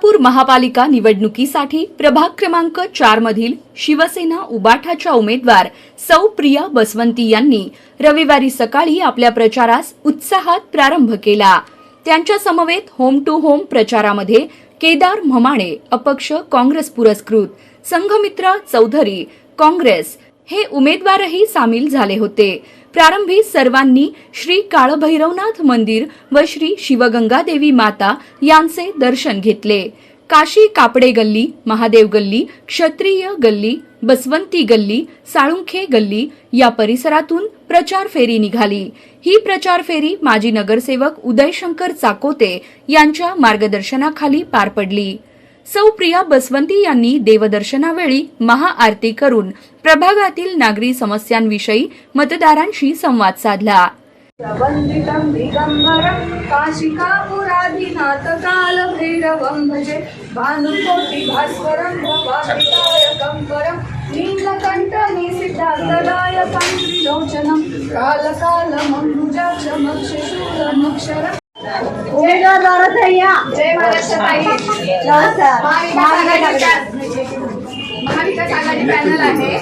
सोलापूर महापालिका निवडणुकीसाठी प्रभाग क्रमांक 4 मधील शिवसेना उबाठाच्या उमेदवार सौ प्रिया बसवंती यांनी रविवारी सकाळी आपल्या प्रचारास उत्साहात प्रारंभ केला। त्यांच्या समवेत home to home प्रचारामध्ये Kedar Mhamane अपक्ष काँग्रेस पुरस्कृत, संघमित्रा चौधरी काँग्रेस हे उमेदवारही सामील झाले होते। प्रारंभी सर्वांनी श्री काळभैरवनाथ मंदिर व श्री शिवगंगादेवी माता यांचे दर्शन घेतले। काशी कापडे गल्ली, महादेव गल्ली, क्षत्रिय गल्ली, बसवंती गल्ली, साळुंखे गल्ली या परिसरातून प्रचार फेरी निघाली। ही प्रचार फेरी माजी नगरसेवक उदयशंकर चाकोते यांच्या मार्गदर्शनाखाली पार पडली। सौ प्रिया बसवंती यांनी देवदर्शनावेळी महाआरती करून प्रभागातील नागरी समस्यांविषयी मतदारांशी संवाद साधला। वंदितं दिगंबरं काशिकापुराधिनाथ कालभैरवं भजे भानुकोटि भास्वरं भवापितायकं परं नीलकण्ठं सिद्धार्थदायकं त्रिलोचनं कालकालमंबुजाक्षमक्षशूलमक्षरम्। उमेदवार भारत भैया जय महाराष्ट्र ताई। महाविकास आघाडी पॅनल आहे,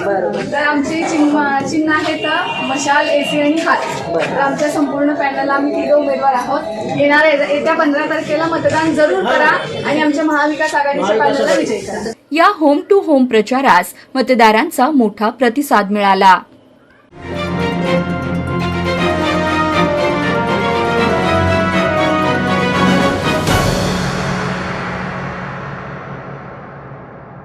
तर आमचे चिन्ह आहे तर मशाल, एसी आणि हात। तर आमच्या संपूर्ण पॅनलला आम्ही 3 उमेदवार आहोत। येत्या 15 तारखेला मतदान जरूर करा आणि आमच्या महाविकास आघाडीच्या पॅनलला विजयी करा। या होम टू होम प्रचारास मतदारांचा मोठा प्रतिसाद मिळाला।